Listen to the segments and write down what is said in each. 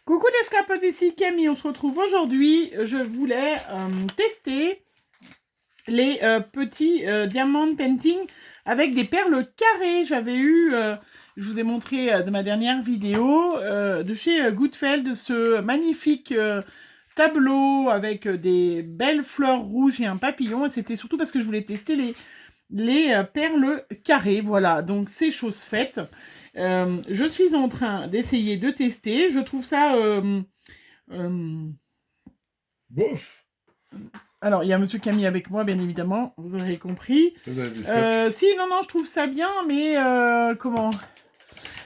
Coucou les scrapotes, ici Camille, on se retrouve aujourd'hui. Je voulais tester les petits diamond painting avec des perles carrées. J'avais eu, je vous ai montré de ma dernière vidéo, de chez Goodfeld, ce magnifique tableau avec des belles fleurs rouges et un papillon. Et c'était surtout parce que je voulais tester les perles carrées. Voilà, donc c'est chose faite. Je suis en train d'essayer de tester. Je trouve ça... Bof. Alors, il y a Monsieur Camille avec moi, bien évidemment. Vous aurez compris. Si, non, je trouve ça bien, mais comment...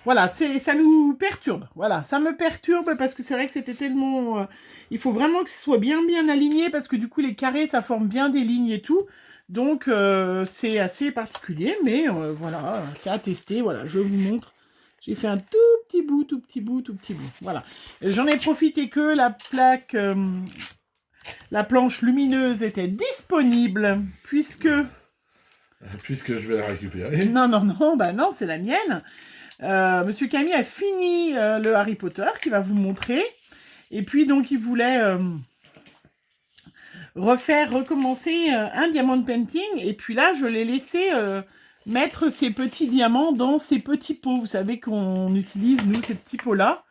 Voilà, ça nous perturbe. Voilà, ça me perturbe parce que c'est vrai que c'était tellement... il faut vraiment que ce soit bien aligné parce que du coup, les carrés, ça forme bien des lignes et tout. Donc, c'est assez particulier, mais voilà, à tester. Voilà, je vous montre. J'ai fait un tout petit bout. Voilà. J'en ai profité que la plaque, la planche lumineuse était disponible, puisque je vais la récupérer. Non, bah non, c'est la mienne. Monsieur Camille a fini le Harry Potter, qu'il va vous montrer. Et puis, donc, il voulait recommencer un diamond painting. Et puis là, je l'ai laissé... mettre ces petits diamants dans ces petits pots. Vous savez qu'on utilise, nous, ces petits pots-là.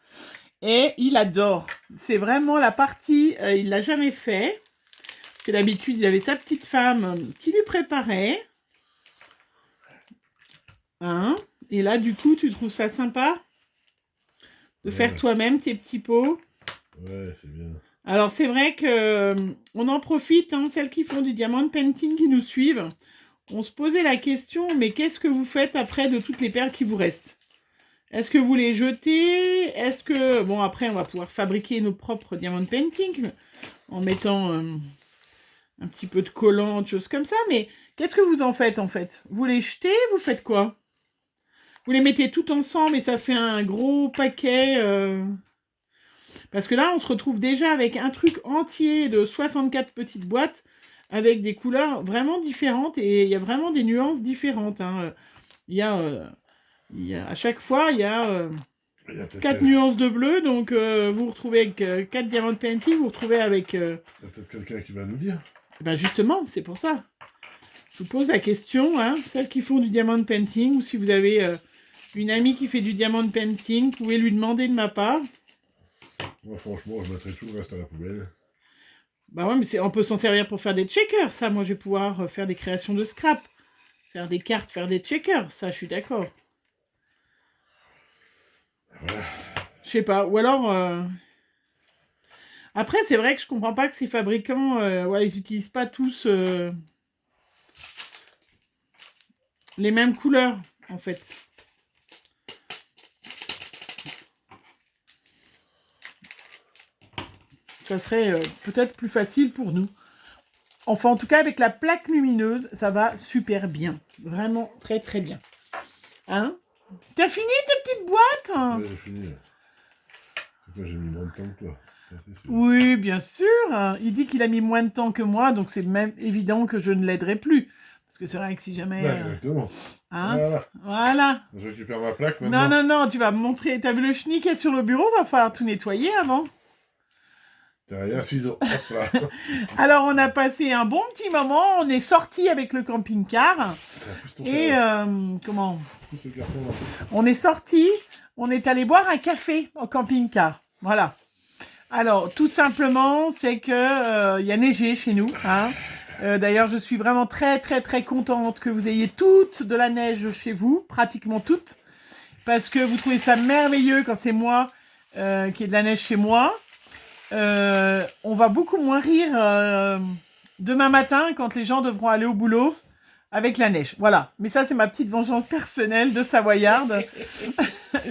Et il adore. C'est vraiment la partie... il l'a jamais fait. Parce que d'habitude, il avait sa petite femme qui lui préparait. Hein? Et là, du coup, tu trouves ça sympa de faire toi-même tes petits pots? Ouais, c'est bien. Alors, c'est vrai que on en profite, hein, celles qui font du diamond painting qui nous suivent. On se posait la question, mais qu'est-ce que vous faites après de toutes les perles qui vous restent? Est-ce que vous les jetez? Est-ce que... Bon, après, on va pouvoir fabriquer nos propres diamond painting en mettant un petit peu de collant, de choses comme ça. Mais qu'est-ce que vous en faites, en fait? Vous les jetez? Vous faites quoi? Vous les mettez tout ensemble et ça fait un gros paquet... Parce que là, on se retrouve déjà avec un truc entier de 64 petites boîtes avec des couleurs vraiment différentes et il y a vraiment des nuances différentes. Hein. Il y a à chaque fois, il y a 4 nuances de bleu, donc vous vous retrouvez avec 4 diamond painting, vous vous retrouvez avec... Il y a peut-être quelqu'un qui va nous dire. Ben justement, c'est pour ça. Je vous pose la question, hein, celles qui font du diamond painting, ou si vous avez une amie qui fait du diamond painting, vous pouvez lui demander de ma part. Moi, franchement, je mettrais tout le reste à la poubelle. Bah ouais, mais on peut s'en servir pour faire des checkers, ça. Moi, je vais pouvoir faire des créations de scrap. Faire des cartes, faire des checkers, ça, je suis d'accord. Voilà. Je sais pas, ou alors... Après, c'est vrai que je comprends pas que ces fabricants, ouais, ils n'utilisent pas tous les mêmes couleurs, en fait. Ça serait peut-être plus facile pour nous. Enfin, en tout cas, avec la plaque lumineuse, ça va super bien. Vraiment très, très bien. Hein? T'as fini tes petites boîtes? Ouais, j'ai fini. Moi, j'ai mis moins de temps que toi. Oui, bien sûr. Il dit qu'il a mis moins de temps que moi, donc c'est même évident que je ne l'aiderai plus. Parce que c'est vrai que si jamais... Ouais, exactement. Hein? Voilà. Je récupère ma plaque maintenant. Non, tu vas me montrer. T'as vu le chenille qui est sur le bureau? Va falloir tout nettoyer avant. T'as rien, ciseaux. Hop là. Alors, on a passé un bon petit moment. On est sorti avec le camping-car. Et comment? On est sorti. On est allé boire un café au camping-car. Voilà. Alors, tout simplement, c'est que y a neigé chez nous. Hein. D'ailleurs, je suis vraiment très, très, très contente que vous ayez toute de la neige chez vous. Pratiquement toute. Parce que vous trouvez ça merveilleux quand c'est moi qui ai de la neige chez moi. On va beaucoup moins rire demain matin quand les gens devront aller au boulot avec la neige. Voilà. Mais ça, c'est ma petite vengeance personnelle de Savoyarde.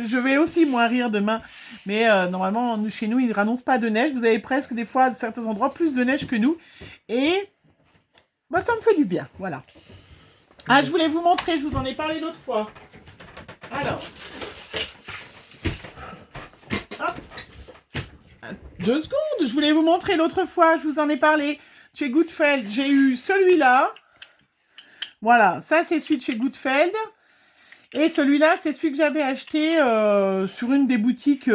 Je vais aussi moins rire demain. Mais normalement, chez nous, ils ne annoncent pas de neige. Vous avez presque des fois, à certains endroits, plus de neige que nous. Et bah, ça me fait du bien. Voilà. Ah, je voulais vous montrer. Je vous en ai parlé l'autre fois. Alors. Hop. 2 secondes, je voulais vous montrer l'autre fois, je vous en ai parlé. Chez Goodfeld, j'ai eu celui-là. Voilà, ça c'est celui de chez Goodfeld. Et celui-là, c'est celui que j'avais acheté sur une des boutiques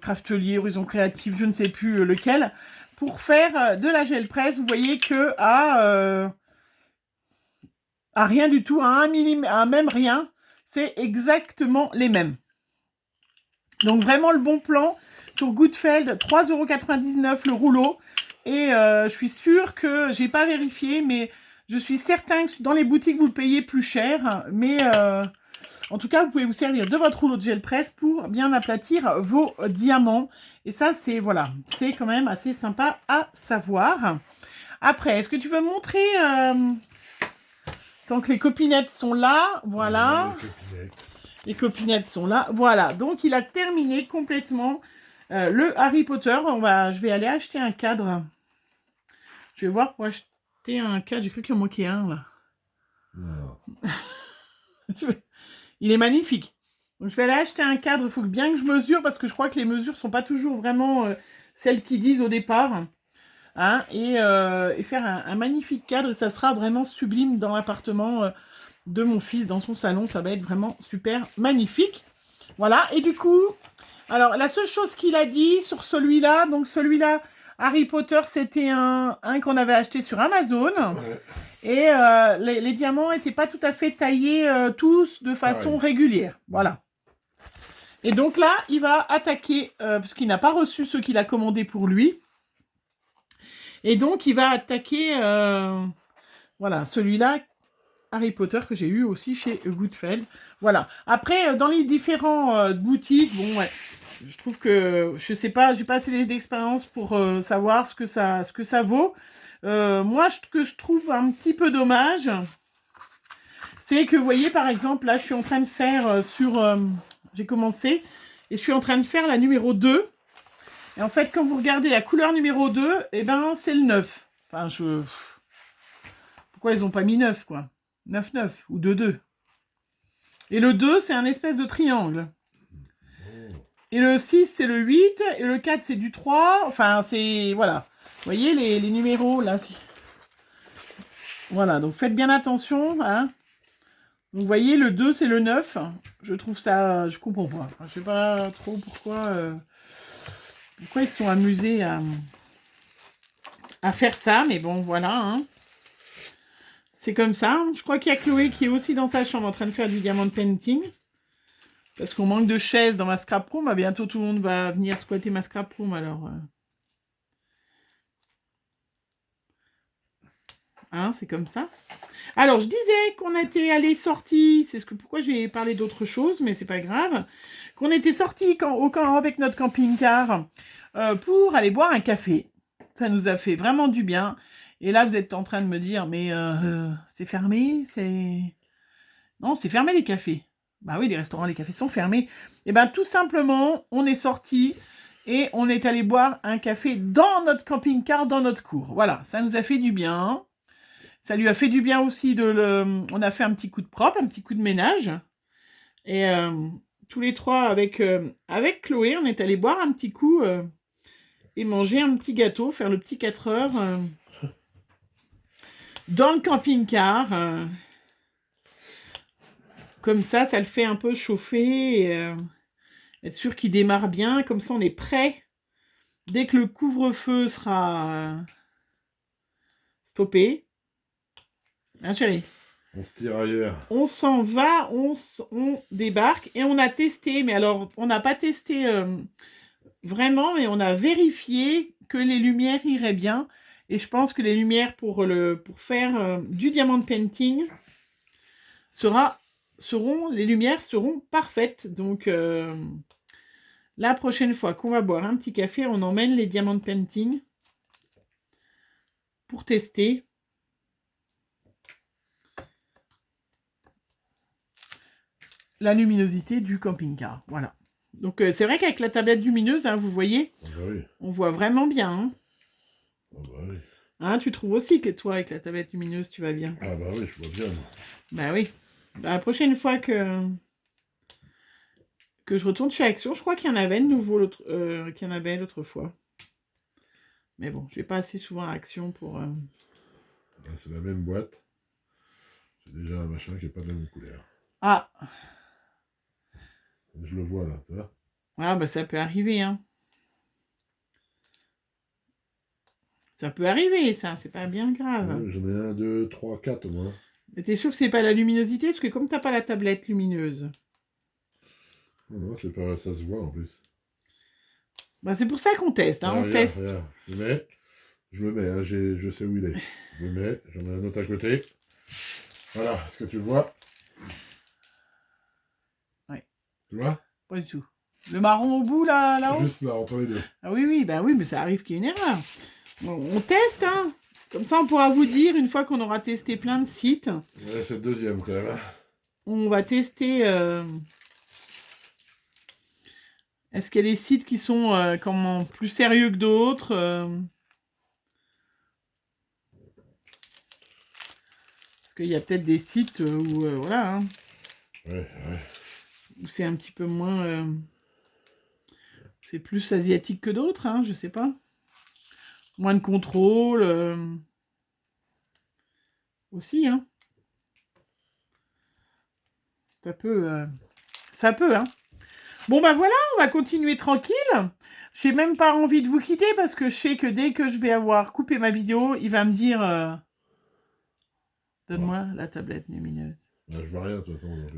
Craftelier, Horizon Créatif, je ne sais plus lequel, pour faire de la gel presse. Vous voyez que à rien du tout, à 1 mm, à même rien, c'est exactement les mêmes. Donc vraiment le bon plan sur Goodfeld, 3,99 € le rouleau. Et je suis sûre que, j'ai pas vérifié, mais je suis certain que dans les boutiques vous le payez plus cher. Mais en tout cas, vous pouvez vous servir de votre rouleau de gel presse pour bien aplatir vos diamants. Et ça, c'est voilà, c'est quand même assez sympa à savoir. Après, est-ce que tu veux montrer tant que les copinettes sont là, voilà. Les copinettes sont là, voilà. Donc, il a terminé complètement le Harry Potter. Je vais aller acheter un cadre. Je vais voir pour acheter un cadre. J'ai cru qu'il en manquait un, là. Non. Il est magnifique. Donc, je vais aller acheter un cadre. Il faut bien que je mesure parce que je crois que les mesures ne sont pas toujours vraiment celles qu'ils disent au départ. Hein, et faire un magnifique cadre. Et ça sera vraiment sublime dans l'appartement de mon fils, dans son salon. Ça va être vraiment super magnifique. Voilà. Et du coup, alors la seule chose qu'il a dit sur celui-là, donc celui-là, Harry Potter, c'était un qu'on avait acheté sur Amazon. Ouais. Et les diamants n'étaient pas tout à fait taillés tous de façon régulière. Voilà. Et donc là, il va attaquer, parce qu'il n'a pas reçu ceux qu'il a commandés pour lui. Et donc, il va attaquer, voilà, celui-là, Harry Potter, que j'ai eu aussi chez Goodfeld. Voilà. Après, dans les différentes boutiques, bon, ouais, je trouve que, je sais pas, j'ai pas assez d'expérience pour savoir ce que ça vaut. Moi, ce que je trouve un petit peu dommage, c'est que, vous voyez, par exemple, là, je suis en train de faire j'ai commencé, et je suis en train de faire la numéro 2. Et en fait, quand vous regardez la couleur numéro 2, eh ben, c'est le 9. Enfin, pourquoi ils n'ont pas mis 9, quoi? 9-9 ou 2-2. Et le 2, c'est un espèce de triangle. Et le 6, c'est le 8. Et le 4, c'est du 3. Enfin, c'est... Voilà. Vous voyez les numéros, là. Voilà, donc faites bien attention. Hein. Donc, vous voyez, le 2, c'est le 9. Je trouve ça... Je comprends pas. Enfin, je sais pas trop pourquoi... Pourquoi ils sont amusés à faire ça, mais bon, voilà. Hein. C'est comme ça. Je crois qu'il y a Chloé qui est aussi dans sa chambre en train de faire du diamond painting. Parce qu'on manque de chaises dans ma scrap room. Bientôt, tout le monde va venir squatter ma scrap room, alors... Hein, c'est comme ça. Alors, je disais qu'on était allé sortis, pourquoi j'ai parlé d'autre chose, mais c'est pas grave, qu'on était sortis avec notre camping-car pour aller boire un café. Ça nous a fait vraiment du bien. Et là, vous êtes en train de me dire, mais c'est fermé, Non, c'est fermé les cafés. Bah oui, les restaurants, les cafés sont fermés. Et bien, tout simplement, on est sortis et on est allé boire un café dans notre camping-car, dans notre cour. Voilà, ça nous a fait du bien. Ça lui a fait du bien aussi on a fait un petit coup de propre, un petit coup de ménage. Et tous les trois avec Chloé, on est allé boire un petit coup et manger un petit gâteau, faire le petit 4 heures dans le camping-car. Comme ça le fait un peu chauffer et être sûr qu'il démarre bien. Comme ça, on est prêt. Dès que le couvre-feu sera stoppé. Hein, chérie? On se tire ailleurs. On s'en va, on débarque et on a testé. Mais alors, on n'a pas testé vraiment, mais on a vérifié que les lumières iraient bien. Et je pense que les lumières pour faire du diamond painting les lumières seront parfaites. Donc, la prochaine fois qu'on va boire un petit café, on emmène les diamond painting pour tester. La luminosité du camping-car. Voilà. Donc, c'est vrai qu'avec la tablette lumineuse, hein, vous voyez, oui. On voit vraiment bien. Hein. Oui. Hein, tu trouves aussi que toi, avec la tablette lumineuse, tu vas bien? Ah bah oui, je vois bien. Bah oui. Bah, la prochaine fois que je retourne chez Action, je crois qu'il y en avait de nouveau qu'il y en avait l'autre fois. Mais bon, je vais pas assez souvent à Action pour... C'est la même boîte. C'est déjà un machin qui n'est pas de la même couleur. Ah, Je le vois là, tu vois. Ah bah ça peut arriver, hein. Ça peut arriver, ça, c'est pas bien grave. Ouais, j'en ai 1, 2, 3, 4 moi. Mais t'es sûr que c'est pas la luminosité? Parce que comme t'as pas la tablette lumineuse. Non, non, c'est pas... ça se voit en plus. Bah c'est pour ça qu'on teste, hein, on regarde, teste. regarde. Je le mets, hein, je sais où il est. Je le mets, j'en mets un autre à côté. Voilà, est-ce que tu le vois? Ouais. Tu vois? Pas du tout. Le marron au bout, là-haut? Juste là, entre les deux. Ah oui, bah oui, mais ça arrive qu'il y ait une erreur. On teste, hein. Comme ça, on pourra vous dire, une fois qu'on aura testé plein de sites. Ouais, c'est le deuxième quand même. Hein. On va tester... Est-ce qu'il y a des sites qui sont comment, plus sérieux que d'autres Parce qu'il y a peut-être des sites où, voilà, hein, Ouais. où c'est un petit peu moins... c'est plus asiatique que d'autres, hein, je sais pas. Moins de contrôle. Aussi, hein. Ça peut, hein. Bon, bah voilà, on va continuer tranquille. J'ai même pas envie de vous quitter parce que je sais que dès que je vais avoir coupé ma vidéo, il va me dire donne-moi la tablette lumineuse. Ouais, je vois rien de toute façon. Donc,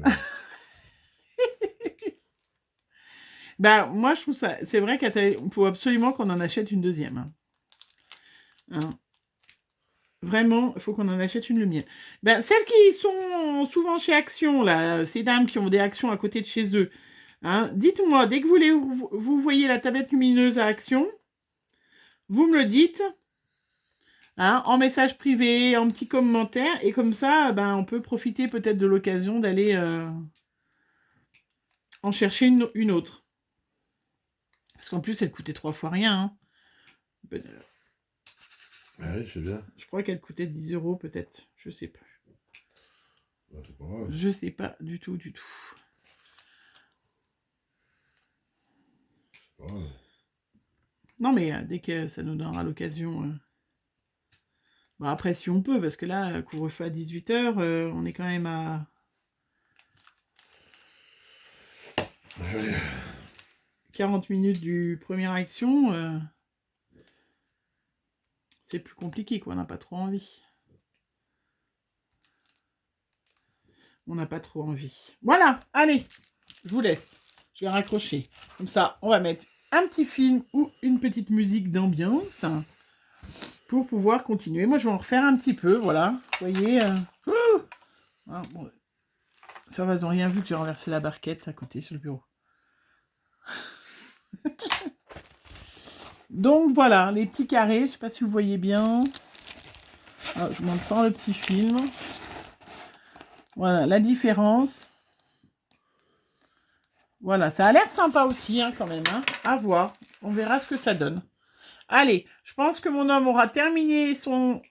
bah, moi, je trouve ça... C'est vrai qu'il faut absolument qu'on en achète une deuxième. Hein. Vraiment, il faut qu'on en achète une lumière. Ben, celles qui sont souvent chez Action, là, ces dames qui ont des actions à côté de chez eux, hein, dites-moi, dès que vous voyez la tablette lumineuse à Action, vous me le dites, hein, en message privé, en petit commentaire, et comme ça, ben, on peut profiter peut-être de l'occasion d'aller en chercher une autre. Parce qu'en plus, elle coûtait 3 fois rien. Hein. oui, je sais bien. Je crois qu'elle coûtait 10 € peut-être. Je sais pas. Bah, c'est pas grave. Je sais pas du tout. C'est pas grave. Non, mais dès que ça nous donnera l'occasion... Bon, après, si on peut, parce que là, couvre-feu à 18 h, on est quand même à... Oui. 40 minutes du première action. C'est plus compliqué, quoi. On n'a pas trop envie. On n'a pas trop envie. Voilà, allez, je vous laisse. Je vais raccrocher. Comme ça, on va mettre un petit film ou une petite musique d'ambiance pour pouvoir continuer. Moi, je vais en refaire un petit peu, voilà. Vous voyez ah, bon. Ça va, ils n'ont rien vu que j'ai renversé la barquette à côté sur le bureau. Donc, voilà, les petits carrés. Je ne sais pas si vous voyez bien. Ah, je montre sans le petit film. Voilà, la différence. Voilà, ça a l'air sympa aussi, hein, quand même. Hein. À voir. On verra ce que ça donne. Allez, je pense que mon homme aura terminé son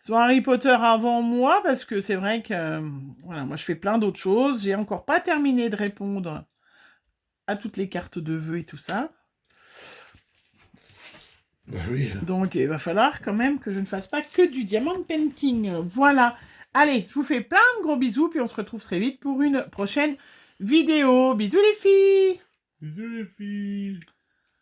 Harry Potter avant moi, parce que c'est vrai que voilà, moi je fais plein d'autres choses. J'ai encore pas terminé de répondre à toutes les cartes de vœux et tout ça. Bah oui. Donc il va falloir quand même que je ne fasse pas que du diamant painting. Voilà. Allez, je vous fais plein de gros bisous, puis on se retrouve très vite pour une prochaine vidéo. Bisous les filles! Bisous les filles.